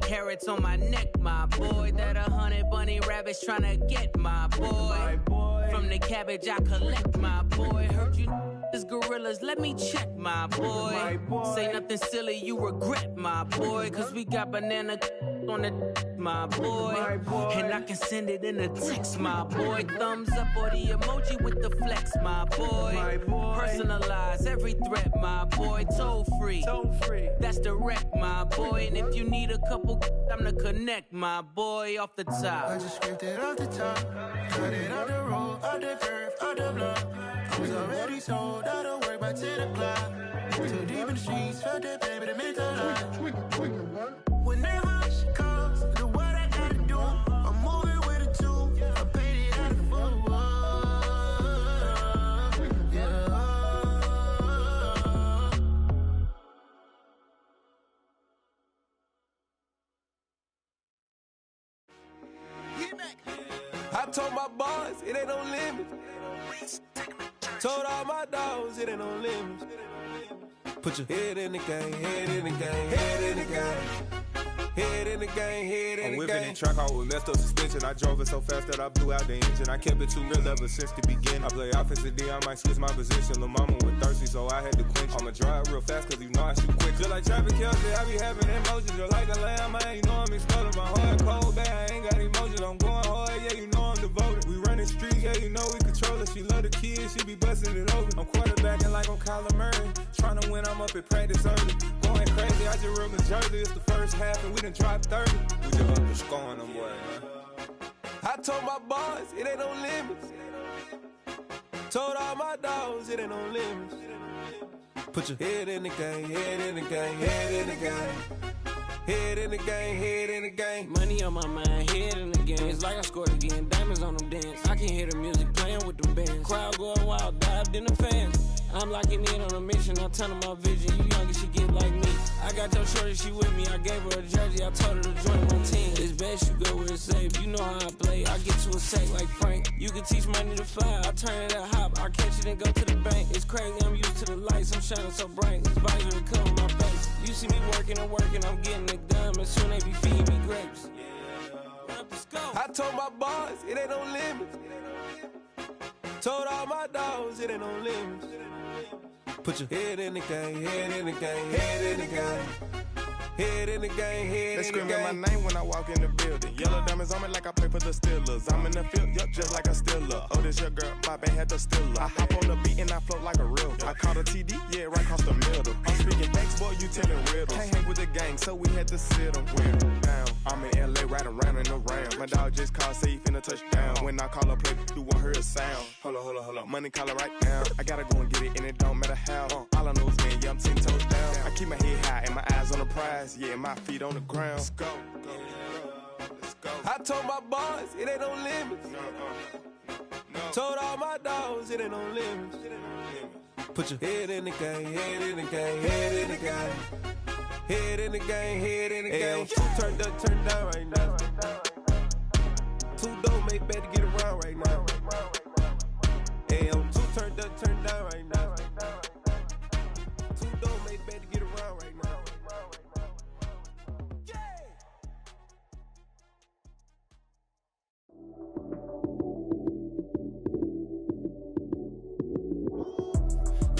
carats on my neck, my boy. That 100 bunny rabbits tryna get, my boy. From the cabbage I collect, my boy. Heard you is gorillas, let me check, my boy. Say nothing silly, you regret, my boy. Cause we got banana on the my boy. And I can send it in a text, my boy. Thumbs up or the emoji with the flex, my boy. Personalize every threat, my boy. Toll free, that's direct, my boy. And if you need a couple, I'm the connect, my boy. Off the top, I just scraped it off the top, cut it on the road, on the curve, on the block. I was already sold, I don't work by 10 o'clock. Too deep in the streets, felt that baby, that meant a lot. Whenever she calls, do what I gotta do. I'm moving with a two, I paid it out of full. Yeah. I told my boys, it ain't no limits. Told all my dogs, it ain't no limits. Put your head in the game, head in the game, head in the game. Head in the game, head in the game. I'm whipping in track, I was messed up suspension. I drove it so fast that I blew out the engine. I kept it too real ever since the beginning. I play offensive D, I might switch my position. Lil' mama was thirsty, so I had to quench. I'ma drive real fast, cause you know I shoot quick. Just like traffic Kelsey, I be having emotions. Just like a lamb, man, you know I'm exploding. My heart cold, bad, I ain't got emotions. I'm going hard, yeah, you know I'm devoted. We running streets, yeah, you know we control it. She love the kids, she be busting it over. I'm quarterbacking like I'm Kyler Murray. Trying to win, I'm up at practice early. Going crazy, I just rode the jersey. It's the first half, and we done dropped 30. We just underscoring them, boy, man. I told my boys, it ain't no limits. Told all my dogs, it ain't no limits. Put your head in the game, head in the game, head in the game. Head in the game, head in the game. Money on my mind, head in the game. It's like I scored again, diamonds on them dance. I can hear the music playing with them bands. Crowd going wild, dived in the fans. I'm locking in on a mission, I tell her my vision. You young and she get like me. I got your shorty, she with me. I gave her a jersey, I told her to join my team. It's best you go where it's safe. You know how I play. I get to a sack like Frank. You can teach money to fly. I turn it a hop. I catch it and go to the bank. It's crazy, I'm used to the lights. I'm shining so bright. This visor will cover my face. You see me working and working. I'm getting it done. And soon they be feeding me grapes. I told my boys, it ain't no limits. Told all my dogs, it ain't no limits. Put your head in the game, head in the game, head in the game. Head in the game, head they in the game. They screaming my name when I walk in the building. Yellow diamonds on me like I play for the Steelers. I'm in the field, yup, just like a Steeler. Oh, this your girl, my band had the Steeler. I hop on the beat and I float like a real. I caught a TD, yeah, right across the middle. I'm speaking thanks, boy, you telling riddles. Can't hang with the gang, so we had to sit them down. I'm in LA, riding around in the ram. My dog just called, say he finna touchdown. When I call a play, you won't hear a sound. Hold up, money calling right now. I gotta go and get it, and it don't matter how. All I know is, man, yeah, I'm 10 toes down. I keep my head high and my eyes on the prize. Yeah, my feet on the ground. Let's go. Let's go. I told my boys, it ain't no limits. No. Told all my dogs, it ain't no limits. Put your head in the game, head in the game, head in the game. Head in the game, head in the game. Two turned up, turned down right now. Two don't make better get around right now. Hey, I'm two turned up, turned down right now. Two don't make better get around right now.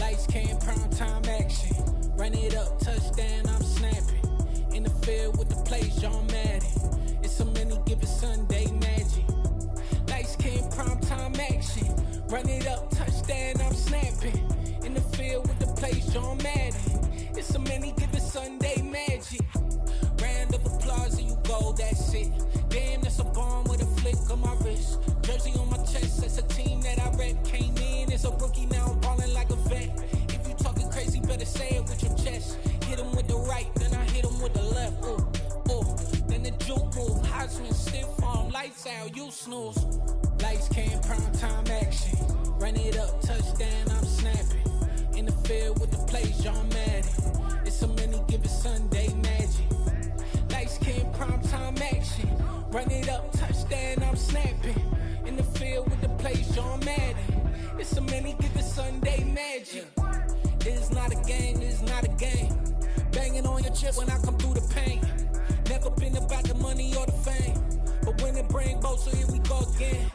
Lights came, prime time action. Run it up, touchdown, I'm snapping. In the field with the plays, John Madden. It's so many, give it Sunday magic. Lights came, prime time action. Run it up, touchdown, I'm snapping. In the field with the plays, John Madden. It's so many, give it Sunday magic. Round of applause and you go, that's it. Damn, that's a bomb with a flick on my wrist. Jersey on my chest, that's a team that I rep. Came in as a rookie, now I'm ballin' like a vet. If you talking crazy, better say it with your chest. Hit him with the right, then I hit him with the left. Then the juke move, Heisman, stiff arm, lights out, you snooze. Lights came, prime time action. Run it up, touchdown, I'm snapping. In the field with the plays, John Madden. It's so many, give it Sunday magic. Lights came, prime time action. Run it up, touchdown, I'm snapping. In the field with the plays, John Madden. It's so many, give it Sunday magic. This is not a game, this is not a game. Banging on your chest when I come through the paint. Never never been about the money or the fame. But when it bring both, so here we go again.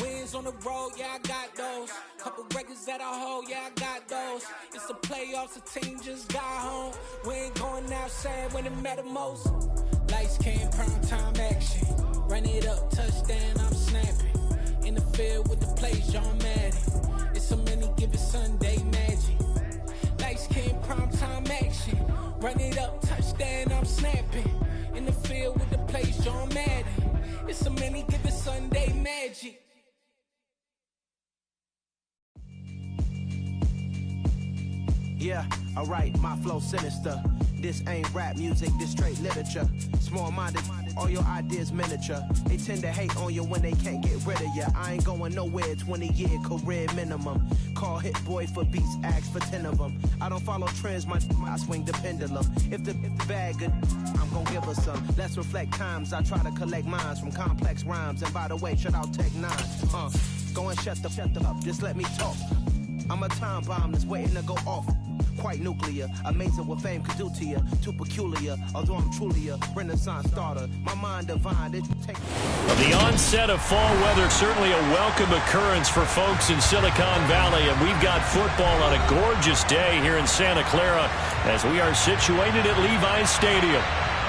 Wins on the road, yeah, I got those. Couple records that I hold, yeah, I got those. It's the playoffs, the team just got home. We ain't going outside when it matter most. Lights came, prime time action. Run it up, touchdown, I'm snapping. In the field with the plays, John Madden. It's so many given Sunday magic. Lights came, prime time action. Run it up, touchdown, I'm snapping. In the field with the plays, John Madden. It's so many given Sunday magic. Yeah, alright, my flow sinister. This ain't rap music, this straight literature. Small-minded, all your ideas miniature. They tend to hate on you when they can't get rid of you. I ain't going nowhere, 20-year career minimum. Call Hit Boy for beats, ask for 10 of them. I don't follow trends, I swing the pendulum. If the bag good, I'm gonna give her some. Let's reflect times, I try to collect minds from complex rhymes. And by the way, shout out Tech 9. Go and shut the up, just let me talk. I'm a time bomb that's waiting to go off. Quite nuclear, amazing what fame could do to you. Too peculiar, although I'm truly a Renaissance starter. My mind divine, it take. The onset of fall weather, certainly a welcome occurrence for folks in Silicon Valley. And we've got football on a gorgeous day here in Santa Clara as we are situated at Levi's Stadium.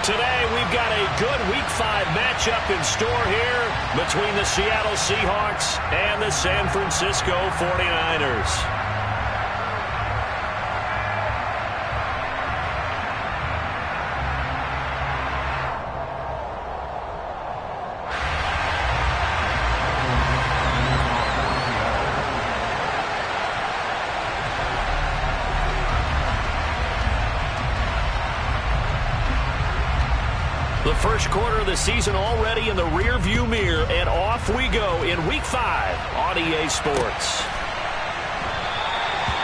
Today, we've got a good Week 5 matchup in store here between the Seattle Seahawks and the San Francisco 49ers. The first quarter of the season already in the rear-view mirror, and off we go in Week 5 on EA Sports.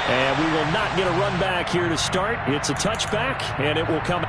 And we will not get a run back here to start. It's a touchback, and it will come.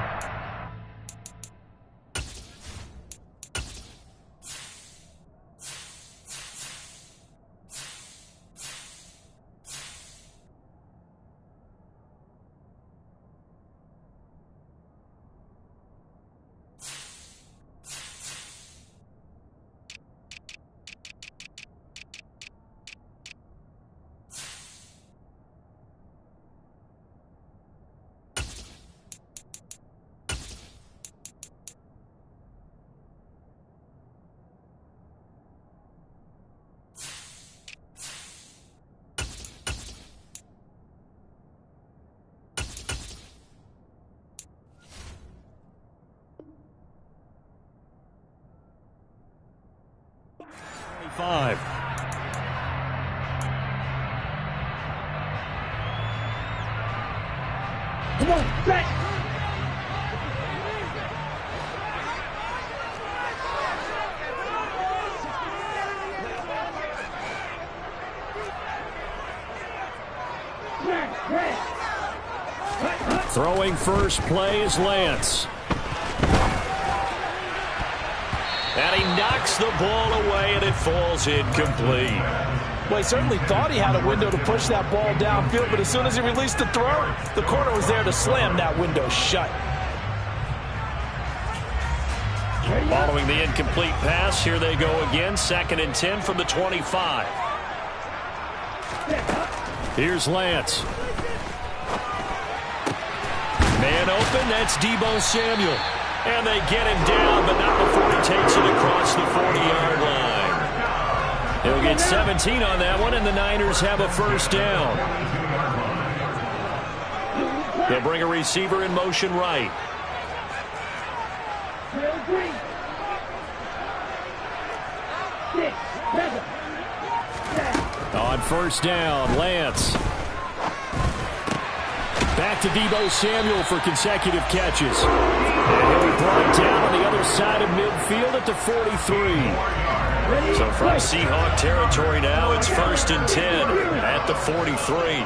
Five. Come on, back. Throwing first play is Lance. And he knocks the ball away, and it falls incomplete. Well, he certainly thought he had a window to push that ball downfield, but as soon as he released the throw, the corner was there to slam that window shut. Following the incomplete pass, here they go again. 2nd and 10 from the 25. Here's Lance. Man open, that's Deebo Samuel. And they get him down, but not before he takes it across the 40-yard line. He'll get 17 on that one, and the Niners have a first down. They'll bring a receiver in motion right. On first down, Lance. Back to Deebo Samuel for consecutive catches. And he'll be brought down on the other side of midfield at the 43. So from Seahawk territory now, it's 1st and 10 at the 43.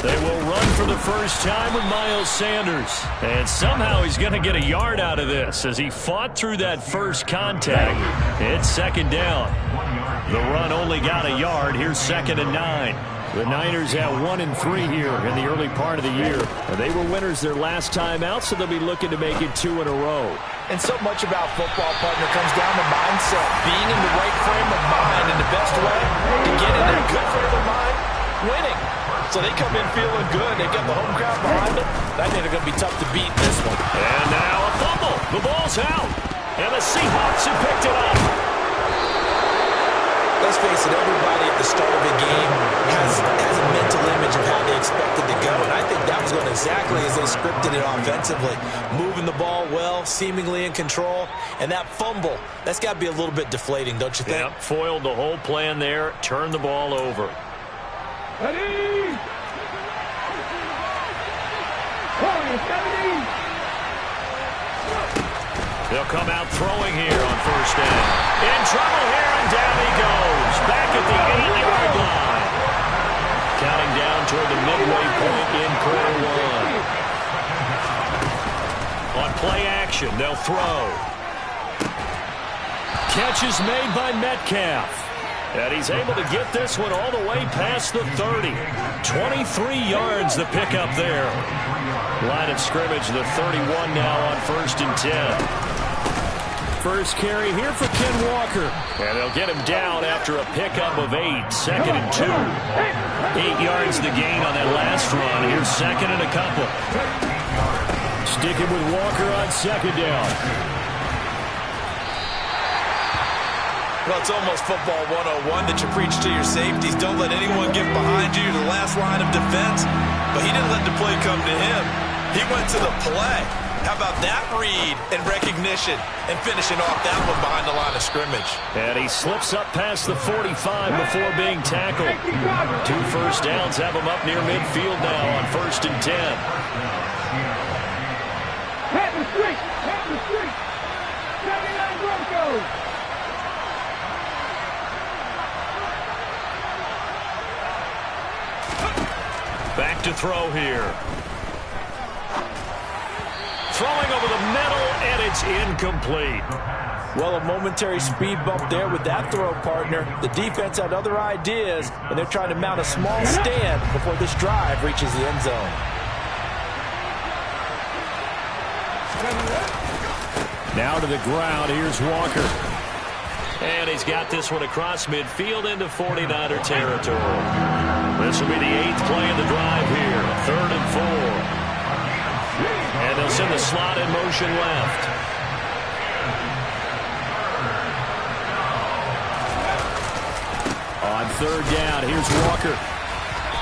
They will run for the first time with Miles Sanders. And somehow he's going to get a yard out of this as he fought through that first contact. It's 2nd down. The run only got a yard. Here's 2nd and 9. The Niners at 1-3 here in the early part of the year. They were winners their last time out, so they'll be looking to make it 2 in a row. And so much about football, partner, comes down to mindset. Being in the right frame of mind, and the best way to get in that good frame of mind, winning. So they come in feeling good. They got the home crowd behind them. I think they're going to be tough to beat in this one. And now a fumble. The ball's out. And the Seahawks have picked it up. Let's face it, everybody at the start of a game has a mental image of how they expect it to go. And I think that was going exactly as they scripted it offensively. Moving the ball well, seemingly in control. And that fumble, that's got to be a little bit deflating, don't you think? Yep, foiled the whole plan there. Turned the ball over. Ready? 70. They'll come out throwing here on first down. In trouble here, and down he goes. Back at the 8-yard line. Counting down toward the midway point in quarter 1. On play action, they'll throw. Catch is made by Metcalf. And he's able to get this one all the way past the 30. 23 yards the pickup there. Line of scrimmage, the 31 now on 1st and 10. First carry here for Ken Walker. And they'll get him down after a pickup of 8. 2nd and 2. 8 yards the gain on that last run. Here's 2nd and a couple. Sticking with Walker on 2nd down. Well, it's almost football 101 that you preach to your safeties. Don't let anyone get behind you to the last line of defense. But he didn't let the play come to him. He went to the play. How about that read and recognition and finishing off that one behind the line of scrimmage? And he slips up past the 45 before being tackled. 2 first downs have him up near midfield now on 1st and 10. Pat the street. 79 Broncos. Back to throw here. Throwing over the middle, and it's incomplete. Well, a momentary speed bump there with that throw, partner. The defense had other ideas, and they're trying to mount a small stand before this drive reaches the end zone. Now to the ground. Here's Walker. And he's got this one across midfield into 49er territory. This will be the 8th play of the drive here. 3rd and 4. And they'll send the slot in motion left. On 3rd down, here's Walker.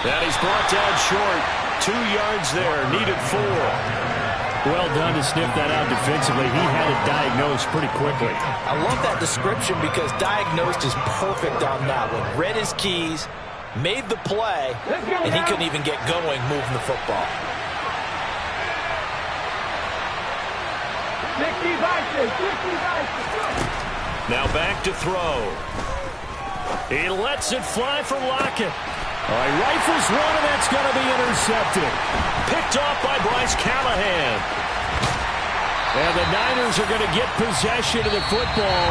And he's brought down short. 2 yards there, needed 4. Well done to sniff that out defensively. He had it diagnosed pretty quickly. I love that description because diagnosed is perfect on that one. Read his keys, made the play, and he couldn't even get going moving the football. 60 Vikings. Now back to throw. He lets it fly for Lockett. All right, rifles one, and that's going to be intercepted. Picked off by Bryce Callahan. And the Niners are going to get possession of the football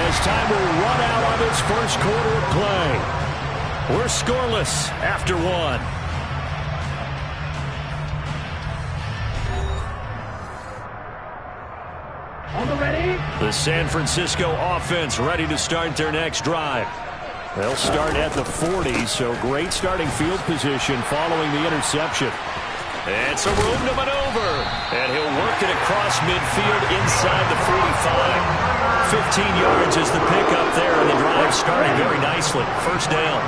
as time will run out on this first quarter of play. We're scoreless after 1. The San Francisco offense ready to start their next drive. They'll start at the 40, so great starting field position following the interception. It's a room to maneuver, and he'll work it across midfield inside the 45. 15 yards is the pickup there, and the drive starting very nicely. First down.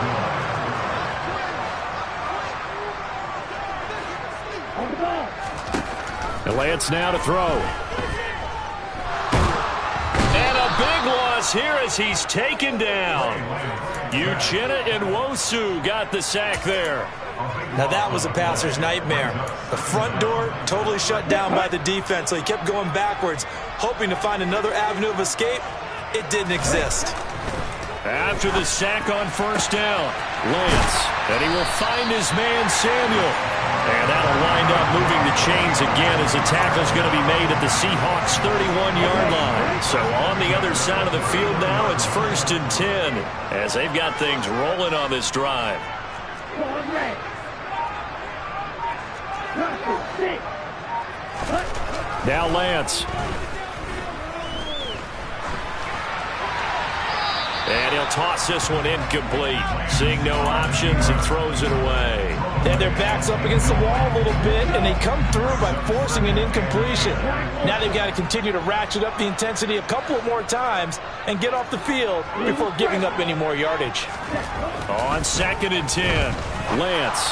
And Lance now to throw. And a big loss here as he's taken down. Uchenna and Nwosu got the sack there. Now that was a passer's nightmare. The front door totally shut down by the defense, so he kept going backwards, hoping to find another avenue of escape. It didn't exist. After the sack on first down, Lance, and he will find his man Samuel. And that'll wind up moving the chains again as the tackle's going to be made at the Seahawks' 31-yard line. So on the other side of the field now, it's 1st and 10 as they've got things rolling on this drive. Now Lance. And he'll toss this one incomplete. Seeing no options and throws it away. And their back's up against the wall a little bit, and they come through by forcing an incompletion. Now they've got to continue to ratchet up the intensity a couple of more times and get off the field before giving up any more yardage. On 2nd and 10, Lance.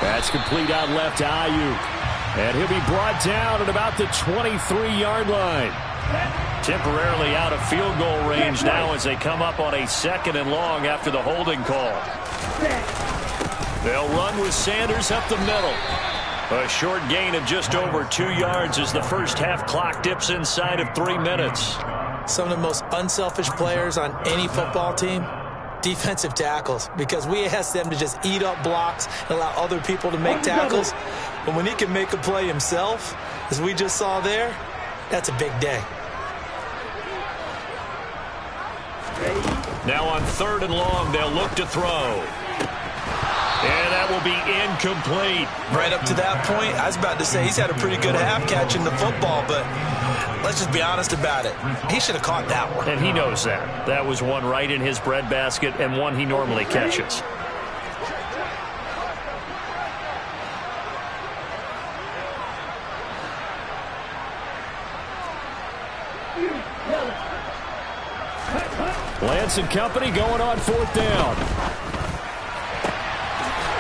That's complete out left to Ayuk. And he'll be brought down at about the 23-yard line. Temporarily out of field goal range now as they come up on a 2nd and long after the holding call. They'll run with Sanders up the middle. A short gain of just over 2 yards as the first half clock dips inside of 3 minutes. Some of the most unselfish players on any football team, defensive tackles, because we ask them to just eat up blocks and allow other people to make tackles. But when he can make a play himself, as we just saw there, that's a big day. Now on 3rd and long, they'll look to throw. And that will be incomplete. Right up to that point, I was about to say he's had a pretty good half catching the football, but let's just be honest about it. He should have caught that one. And he knows that. That was one right in his breadbasket and one he normally catches. Lance and company going on 4th down.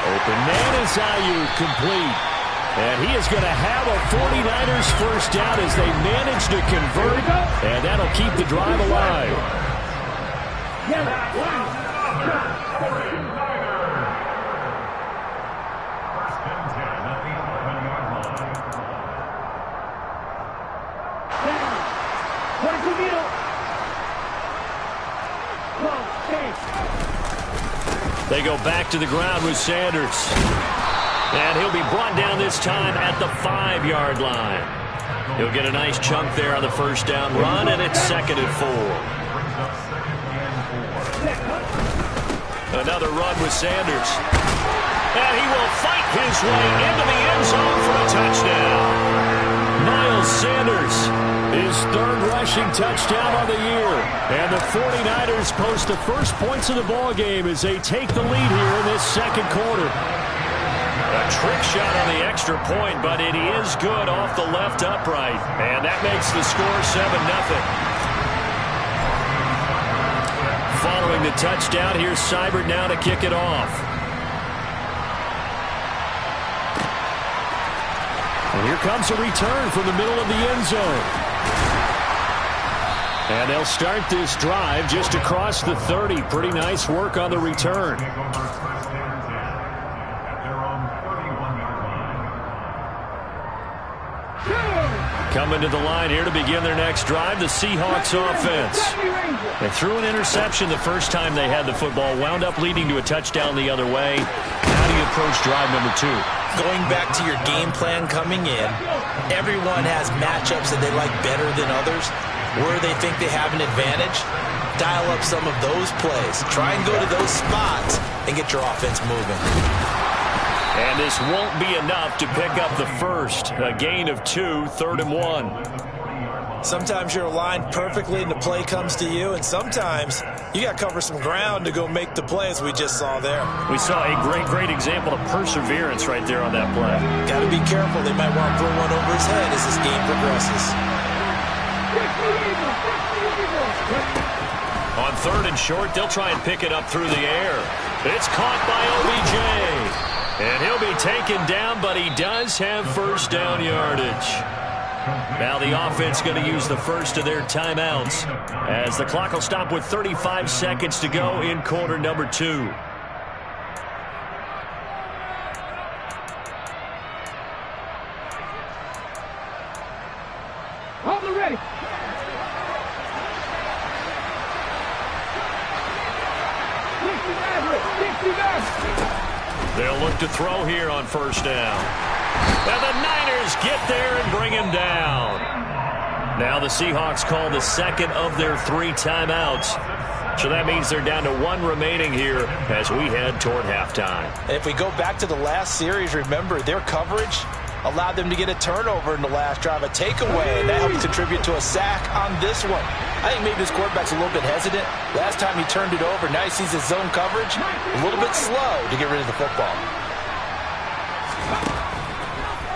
Open man is Ayuk, complete. And he is going to have a 49ers first down as they manage to convert. And that'll keep the drive alive. They go back to the ground with Sanders. And he'll be brought down this time at the 5-yard line. He'll get a nice chunk there on the first down run, and it's 2nd and 4. Another run with Sanders. And he will fight his way into the end zone for a touchdown. Miles Sanders, his 3rd rushing touchdown on the year. And the 49ers post the first points of the ball game as they take the lead here in this 2nd quarter. A trick shot on the extra point, but it is good off the left upright. And that makes the score 7-0. Following the touchdown, here's Seibert now to kick it off. And here comes a return from the middle of the end zone. And they'll start this drive just across the 30. Pretty nice work on the return. Coming to the line here to begin their next drive, the Seahawks offense. They threw an interception the first time they had the football, wound up leading to a touchdown the other way. How do you approach drive number 2? Going back to your game plan coming in, everyone has matchups that they like better than others. Where they think they have an advantage, dial up some of those plays. Try and go to those spots and get your offense moving. And this won't be enough to pick up the first. A gain of 2, 3rd and 1. Sometimes you're aligned perfectly and the play comes to you, and sometimes you got to cover some ground to go make the play, as we just saw there. We saw a great example of perseverance right there on that play. Got to be careful. They might want to throw one over his head as this game progresses. On 3rd and short, they'll try and pick it up through the air. It's caught by OBJ. And he'll be taken down, but he does have first down yardage. Now the offense going to use the first of their timeouts as the clock will stop with 35 seconds to go in quarter number 2. Hold it ready. They'll look to throw here on first down. And the Niners get there and bring him down. Now the Seahawks call the second of their 3 timeouts. So that means they're down to 1 remaining here as we head toward halftime. If we go back to the last series, remember, their coverage allowed them to get a turnover in the last drive, a takeaway, and that helped contribute to a sack on this one. I think maybe this quarterback's a little bit hesitant. Last time he turned it over, now he sees his zone coverage, a little bit slow to get rid of the football.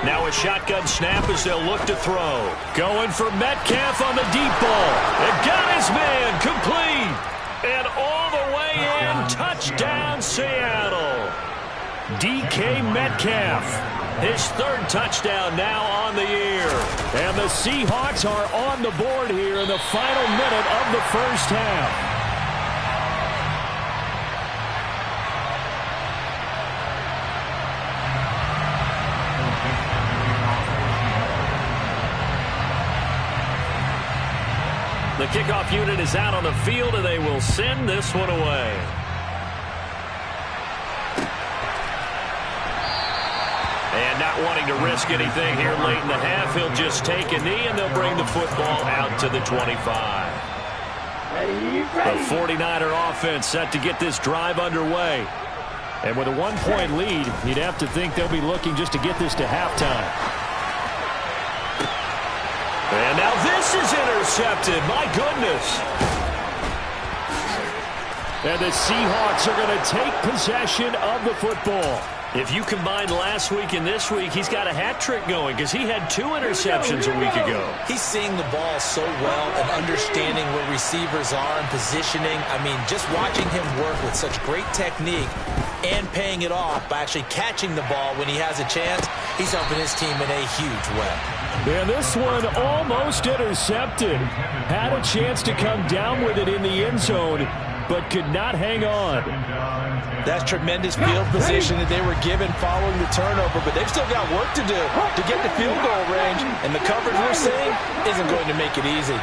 Now a shotgun snap as they'll look to throw. Going for Metcalf on the deep ball. It got his man complete. And all the way in, touchdown Seattle. DK Metcalf, his 3rd touchdown now on the year. And the Seahawks are on the board here in the final minute of the first half. The kickoff unit is out on the field, and they will send this one away. And not wanting to risk anything here late in the half, he'll just take a knee, and they'll bring the football out to the 25. The 49er offense set to get this drive underway. And with a 1-point lead, you'd have to think they'll be looking just to get this to halftime. And now this is intercepted. My goodness. And the Seahawks are going to take possession of the football. If you combine last week and this week, he's got a hat trick going because he had 2 interceptions a week ago. He's seeing the ball so well and understanding where receivers are and positioning. I mean, just watching him work with such great technique and paying it off by actually catching the ball when he has a chance, he's helping his team in a huge way. And this one almost intercepted. Had a chance to come down with it in the end zone, but could not hang on. That's tremendous field position that they were given following the turnover, but they've still got work to do to get the field goal range, and the coverage we're seeing isn't going to make it easy.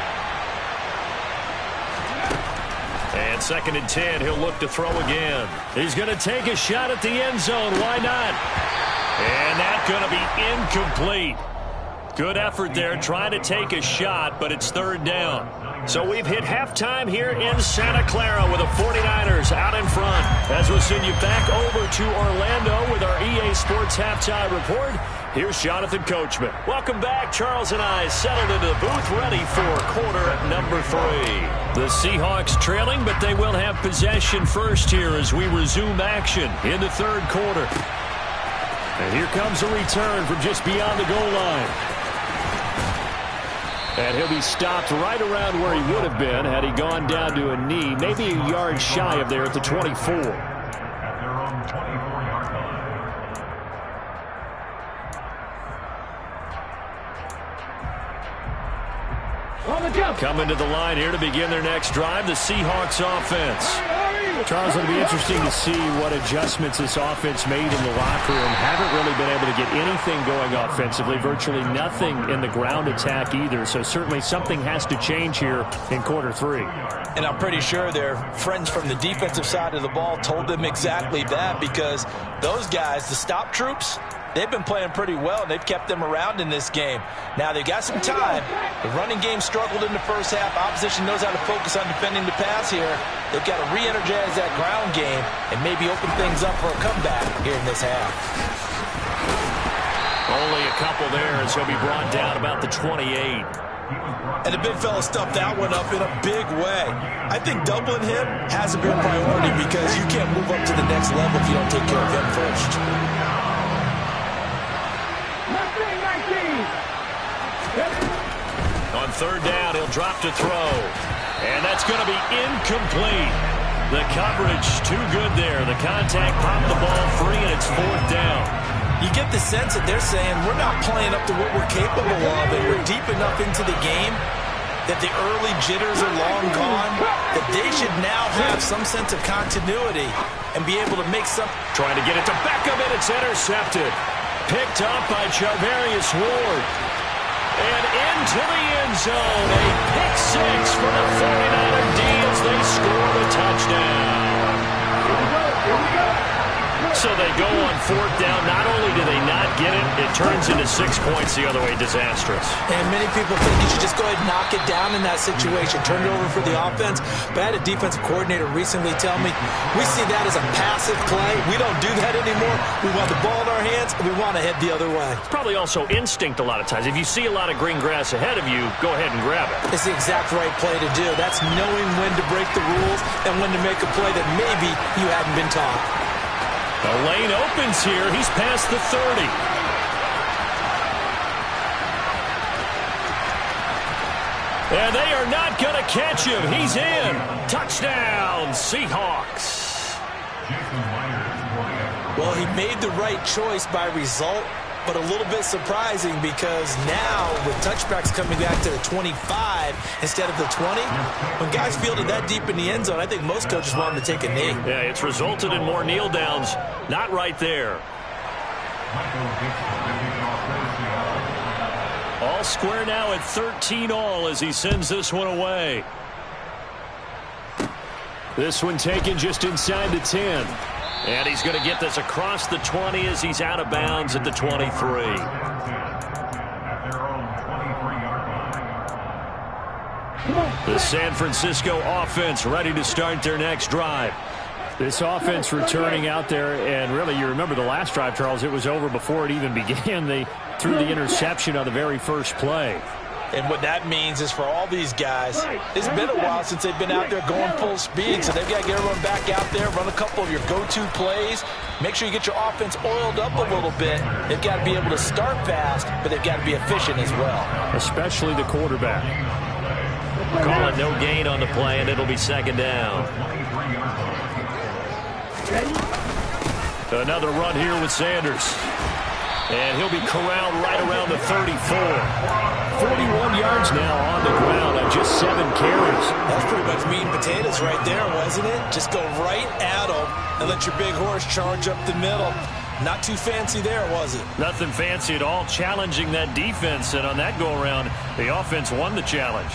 And 2nd and 10, he'll look to throw again. He's going to take a shot at the end zone. Why not? And that's going to be incomplete. Good effort there trying to take a shot, but it's 3rd down. So we've hit halftime here in Santa Clara with the 49ers out in front. As we'll send you back over to Orlando with our EA Sports Halftime Report, here's Jonathan Coachman. Welcome back. Charles and I settled into the booth ready for quarter number 3. The Seahawks trailing, but they will have possession first here as we resume action in the 3rd quarter. And here comes a return from just beyond the goal line. And he'll be stopped right around where he would have been had he gone down to a knee, maybe a yard shy of there at the 24. Coming to the line here to begin their next drive, the Seahawks offense. Charles, it'll be interesting to see what adjustments this offense made in the locker room. Haven't really been able to get anything going offensively, virtually nothing in the ground attack either. So certainly something has to change here in quarter 3. And I'm pretty sure their friends from the defensive side of the ball told them exactly that, because those guys, the stop troops, they've been playing pretty well, and they've kept them around in this game. Now, they've got some time. The running game struggled in the first half. Opposition knows how to focus on defending the pass here. They've got to re-energize that ground game and maybe open things up for a comeback here in this half. Only a couple there as he'll be brought down about the 28. And the big fella stuffed that one up in a big way. I think doubling him has to be a priority, because you can't move up to the next level if you don't take care of him first. On 3rd down, he'll drop to throw. And that's going to be incomplete. The coverage too good there. The contact popped the ball free, and it's 4th down. You get the sense that they're saying we're not playing up to what we're capable of, and we're deep enough into the game that the early jitters are long gone, that they should now have some sense of continuity and be able to make some. Trying to get it to Beckham, and it's intercepted. Picked up by Charvarius Ward. And into the end zone, a pick 6 for the 49er D as they score the touchdown. So they go on 4th down. Not only do they not get it, it turns into 6 points the other way. Disastrous. And many people think you should just go ahead and knock it down in that situation. Turn it over for the offense. But I had a defensive coordinator recently tell me, we see that as a passive play. We don't do that anymore. We want the ball in our hands, and we want to head the other way. It's probably also instinct a lot of times. If you see a lot of green grass ahead of you, go ahead and grab it. It's the exact right play to do. That's knowing when to break the rules and when to make a play that maybe you hadn't been taught. The lane opens here. He's past the 30. And they are not going to catch him. He's in. Touchdown, Seahawks. Well, he made the right choice by result, but a little bit surprising because now with touchbacks coming back to the 25 instead of the 20, when guys fielded that deep in the end zone, I think most coaches want them to take a knee. Yeah, it's resulted in more kneel downs. Not right there. All square now at 13 all as he sends this one away. This one taken just inside the 10. And he's going to get this across the 20 as he's out of bounds at the 23. The San Francisco offense ready to start their next drive. This offense returning out there, and really you remember the last drive, Charles, it was over before it even began. They threw the interception on the very first play. And what that means is for all these guys, it's been a while since they've been out there going full speed, so they've got to get everyone back out there, run a couple of your go-to plays, make sure you get your offense oiled up a little bit. They've got to be able to start fast, but they've got to be efficient as well. Especially the quarterback. Call it no gain on the play, and it'll be 2nd down. Another run here with Sanders. And he'll be corralled right around the 34. 41 yards now on the ground on just 7 carries. That's pretty much meat and potatoes right there, wasn't it? Just go right at them and let your big horse charge up the middle. Not too fancy there, was it? Nothing fancy at all, challenging that defense. And on that go-around, the offense won the challenge.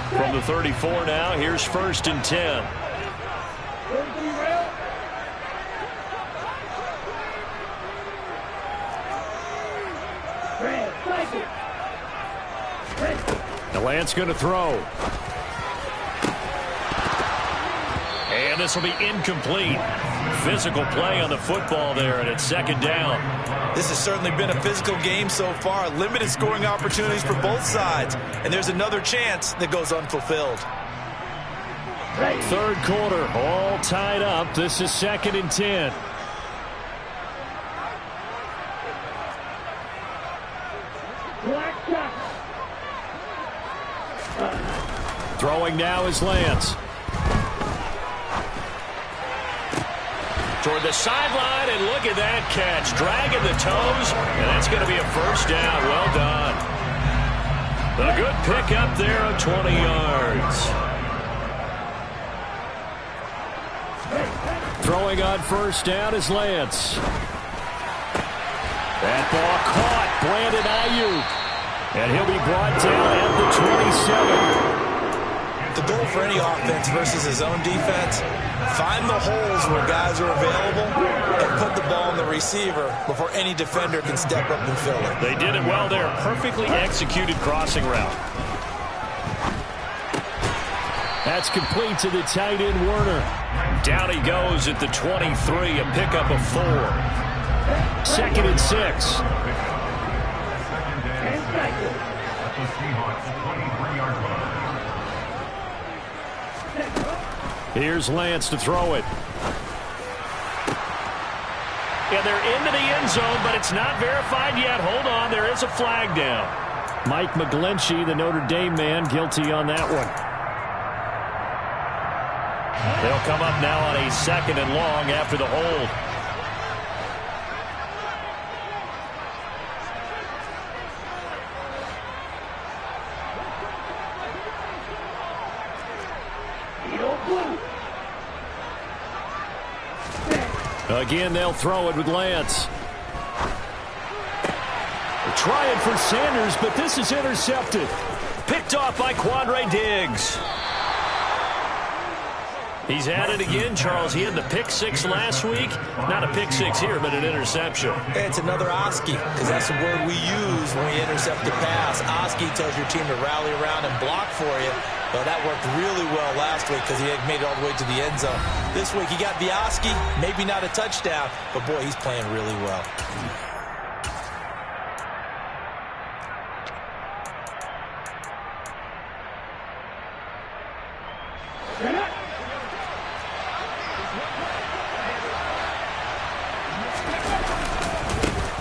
From the 34 now, here's 1st and 10. Now Lance going to throw. And this will be incomplete. Physical play on the football there, and it's 2nd down. This has certainly been a physical game so far. Limited scoring opportunities for both sides. And there's another chance that goes unfulfilled. 3rd quarter, all tied up. This is 2nd and 10. Throwing now is Lance. Toward the sideline, and look at that catch. Dragging the toes, and that's going to be a 1st down. Well done. A good pick up there of 20 yards. Throwing on 1st down is Lance. That ball caught. Brandon Ayuk. And he'll be brought down at the 27. The goal for any offense versus his own defense, find the holes where guys are available and put the ball on the receiver before any defender can step up and fill it. They did it well there. Perfectly executed crossing route. That's complete to the tight end, Werner. Down he goes at the 23, a pickup of 4. 2nd and 6. Here's Lance to throw it. Yeah, they're into the end zone, but it's not verified yet. Hold on, there is a flag down. Mike McGlinchey, the Notre Dame man, guilty on that one. They'll come up now on a 2nd and long after the hold. Again, they'll throw it with Lance. They're trying for Sanders, but this is intercepted. Picked off by Quandre Diggs. He's at it again, Charles. He had the pick 6 last week. Not a pick six here, but an interception. It's another Oski, because that's the word we use when we intercept the pass. Oski tells your team to rally around and block for you. Well, that worked really well last week because he had made it all the way to the end zone. This week he got the Oski, maybe not a touchdown, but boy, he's playing really well.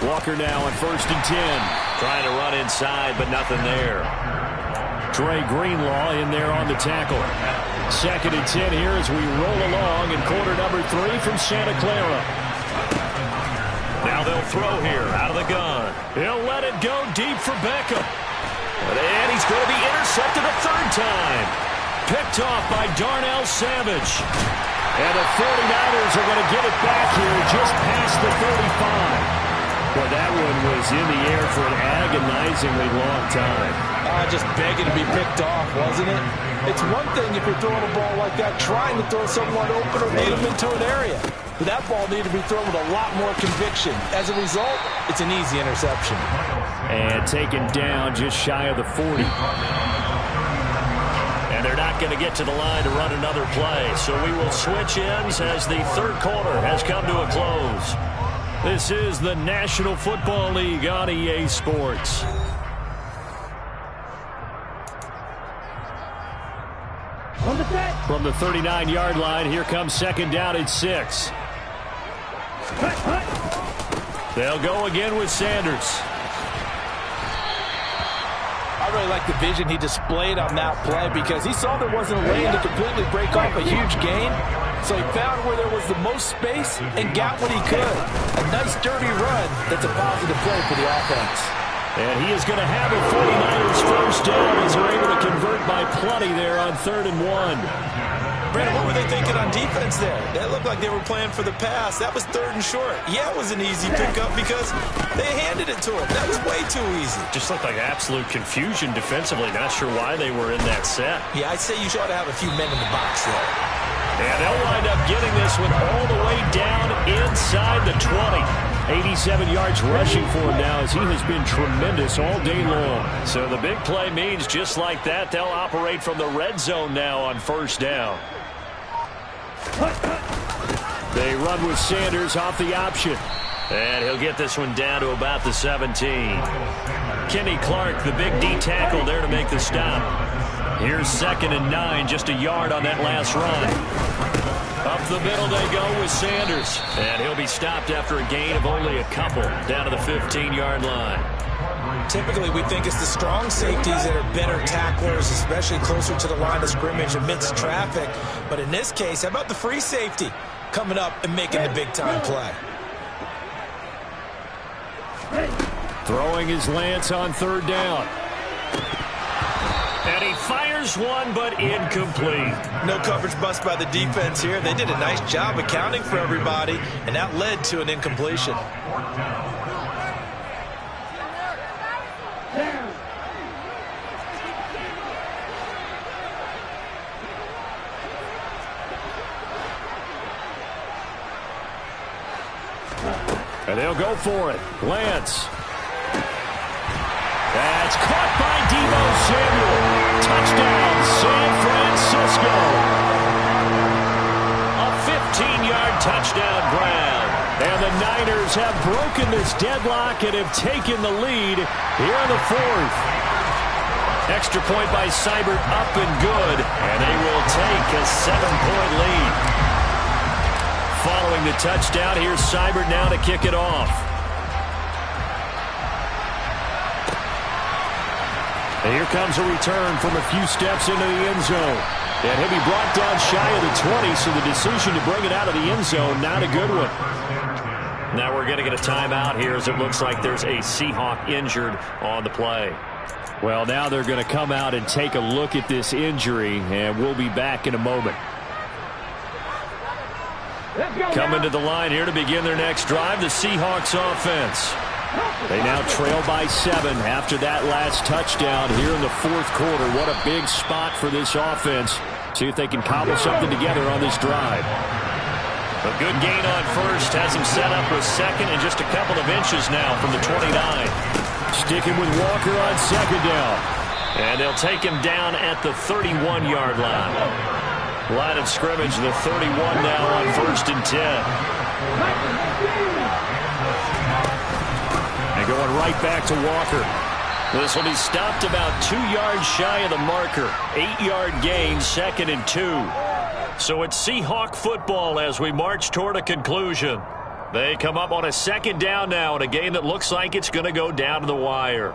Walker now on 1st and 10. Trying to run inside, but nothing there. Dre Greenlaw in there on the tackle. 2nd and 10 here as we roll along in quarter number 3 from Santa Clara. Now they'll throw here out of the gun. He'll let it go deep for Beckham. And he's going to be intercepted a 3rd time. Picked off by Darnell Savage. And the 49ers are going to get it back here just past the 35. Well, that one was in the air for an agonizingly long time. Just begging to be picked off, wasn't it? It's one thing if you're throwing a ball like that, trying to throw someone open or lead them into an area. But that ball needed to be thrown with a lot more conviction. As a result, it's an easy interception. And taken down just shy of the 40. And they're not going to get to the line to run another play. So we will switch ends as the 3rd quarter has come to a close. This is the National Football League on EA Sports. From the 39-yard line, here comes 2nd down and 6. They'll go again with Sanders. I really like the vision he displayed on that play because he saw there wasn't a lane to completely break off a huge gain. So he found where there was the most space and got what he could. A nice, dirty run that's a positive play for the offense. And he is going to have a 49ers 1st down as they're able to convert by plenty there on 3rd and 1. Brandon, what were they thinking on defense there? That looked like they were playing for the pass. That was 3rd and short. Yeah, it was an easy pickup because they handed it to him. That was way too easy. Just looked like absolute confusion defensively. Not sure why they were in that set. Yeah, I'd say you ought to have a few men in the box there. And they'll wind up getting this one all the way down inside the 20. 87 yards rushing for him now as he has been tremendous all day long. So the big play means just like that, they'll operate from the red zone now on 1st down. They run with Sanders off the option. And he'll get this one down to about the 17. Kenny Clark, the big D tackle there to make the stop. Here's 2nd and 9, just a yard on that last run. Up the middle they go with Sanders. And he'll be stopped after a gain of only a couple down to the 15-yard line. Typically, we think it's the strong safeties that are better tacklers, especially closer to the line of scrimmage amidst traffic. But in this case, how about the free safety coming up and making the big-time play? Throwing his Lance on 3rd down. And he fires one, but incomplete. No coverage bust by the defense here. They did a nice job accounting for everybody, and that led to an incompletion. And they'll go for it. Lance. That's caught by Deebo Samuel. Touchdown, San Francisco. A 15-yard touchdown grab. And the Niners have broken this deadlock and have taken the lead here in the 4th. Extra point by Seibert up and good. And they will take a 7-point lead. Following the touchdown, here's Seibert now to kick it off. And here comes a return from a few steps into the end zone. And he'll be brought down shy of the 20, so the decision to bring it out of the end zone, not a good one. Now we're going to get a timeout here as it looks like there's a Seahawk injured on the play. Well, now they're going to come out and take a look at this injury, and we'll be back in a moment. Coming to the line here to begin their next drive, the Seahawks offense. They now trail by 7 after that last touchdown here in the 4th quarter. What a big spot for this offense. See if they can cobble something together on this drive. A good gain on first has him set up with second and just a couple of inches now from the 29. Sticking with Walker on second down. And they'll take him down at the 31-yard line. Line of scrimmage, the 31 now on 1st and 10. And going right back to Walker. This will be stopped about 2 yards shy of the marker. 8-yard gain, 2nd and 2. So it's Seahawk football as we march toward a conclusion. They come up on a 2nd down now in a game that looks like it's going to go down to the wire.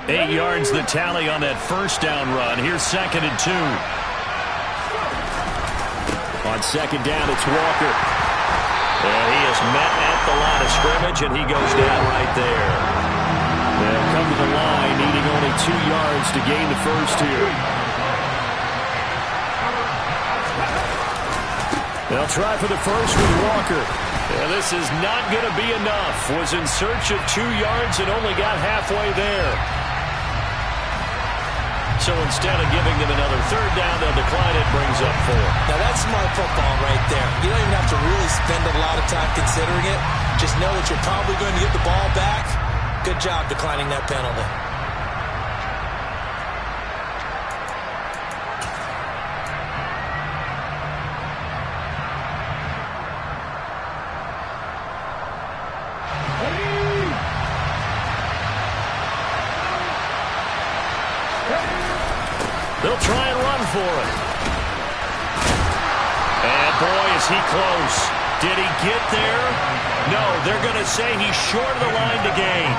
8 yards the tally on that 1st down run. Here's 2nd and 2. On 2nd down, it's Walker. And he is met at the line of scrimmage, and he goes down right there. They'll come to the line, needing only 2 yards to gain the first here. They'll try for the first with Walker. And this is not going to be enough. Was in search of 2 yards and only got halfway there. So instead of giving them another 3rd down, they'll decline it, brings up 4. Now that's smart football right there. You don't even have to really spend a lot of time considering it. Just know that you're probably going to get the ball back. Good job declining that penalty. They'll try and run for it. And boy, is he close. Did he get there? No, they're going to say he's short of the line to gain.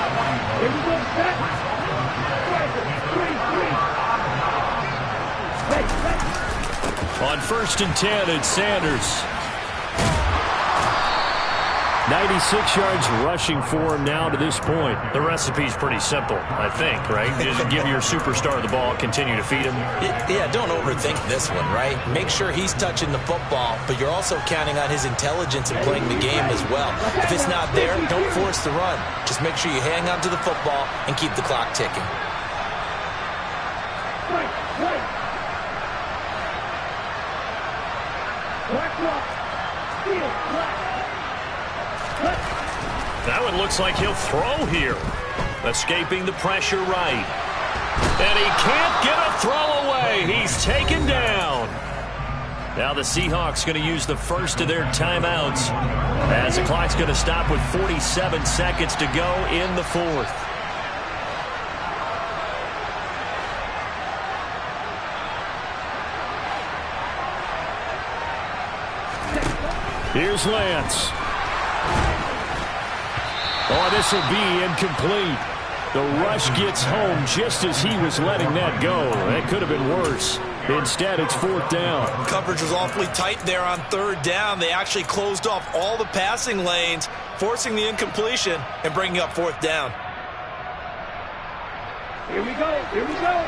On 1st and 10, it's Sanders. 96 yards rushing for him now to this point. The recipe's pretty simple, I think, right? Just give your superstar the ball, continue to feed him. Yeah, don't overthink this one, right? Make sure he's touching the football, but you're also counting on his intelligence in playing the game as well. If it's not there, don't force the run. Just make sure you hang on to the football and keep the clock ticking. That one looks like he'll throw here. Escaping the pressure right. And he can't get a throw away. He's taken down. Now the Seahawks going to use the first of their timeouts as the clock's going to stop with 47 seconds to go in the 4th. Here's Lance. Oh, this will be incomplete. The rush gets home just as he was letting that go. That could have been worse. Instead, it's 4th down. Coverage was awfully tight there on 3rd down. They actually closed off all the passing lanes, forcing the incompletion and bringing up 4th down. Here we go. Here we go.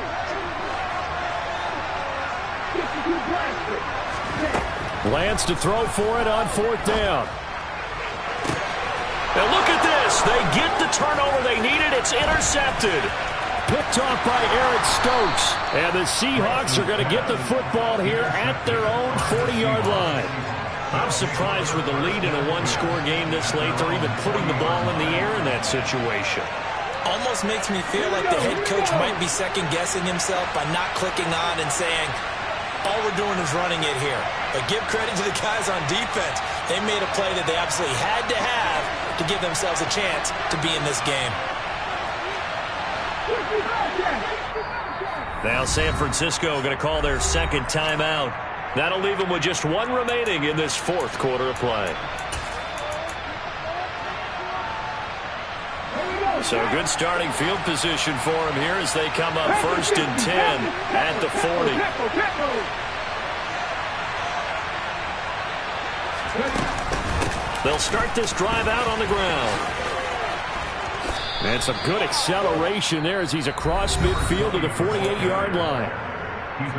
Lance to throw for it on 4th down. Now look at this. They get the turnover they needed. It's intercepted. Picked off by Eric Stokes. And the Seahawks are going to get the football here at their own 40-yard line. I'm surprised with the lead in a one-score game this late. They're even putting the ball in the air in that situation. Almost makes me feel like the head coach might be second-guessing himself by not clicking on and saying, all we're doing is running it here. But give credit to the guys on defense. They made a play that they absolutely had to have to give themselves a chance to be in this game. Now San Francisco going to call their 2nd timeout. That'll leave them with just 1 remaining in this 4th quarter of play. So good starting field position for them here as they come up 1st and 10 at the 40. They'll start this drive out on the ground. And some good acceleration there as he's across midfield to the 48-yard line.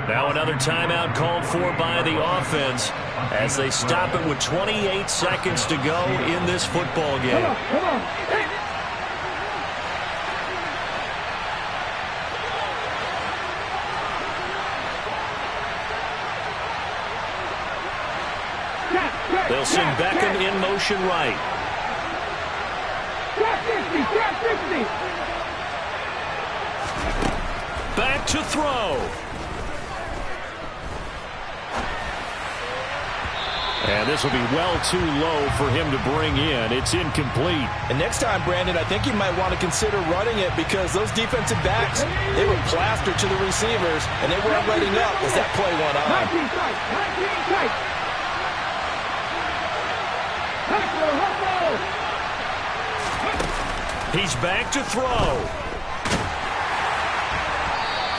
Now another timeout called for by the offense as they stop it with 28 seconds to go in this football game. They'll send Beckham in motion right. Back to throw. And this will be well too low for him to bring in. It's incomplete. And next time, Brandon, I think you might want to consider running it because those defensive backs, they were plastered to the receivers, and they weren't letting up as that play went on. He's back to throw.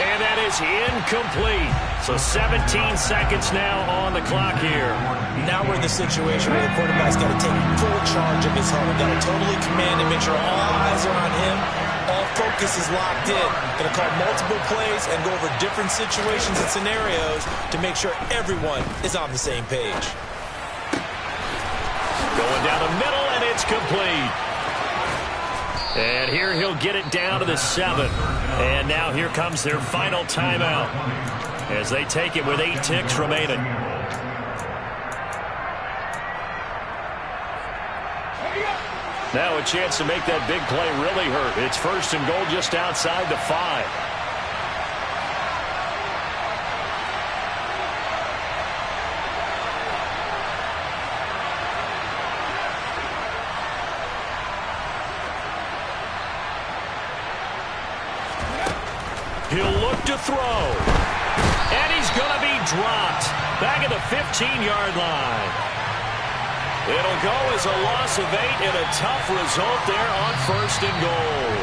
And that is incomplete. So 17 seconds now on the clock here. Now we're in the situation where the quarterback's got to take full charge of his helmet. Got to totally command and make sure all eyes are on him. All focus is locked in. Going to call multiple plays and go over different situations and scenarios to make sure everyone is on the same page. Going down the middle, and it's complete. And here he'll get it down to the 7. And now here comes their final timeout as they take it with 8 ticks remaining. Now a chance to make that big play really hurt. It's 1st and goal just outside the 5. He'll look to throw. And he's going to be dropped. Back at the 15-yard line. It'll go as a loss of 8 and a tough result there on 1st and goal.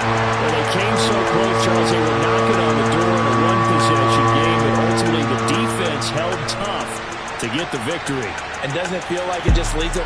Well, they came so close, Charles. They were knocking on the door in a one-possession game, but ultimately the defense held tough to get the victory. And doesn't it feel like it just leads them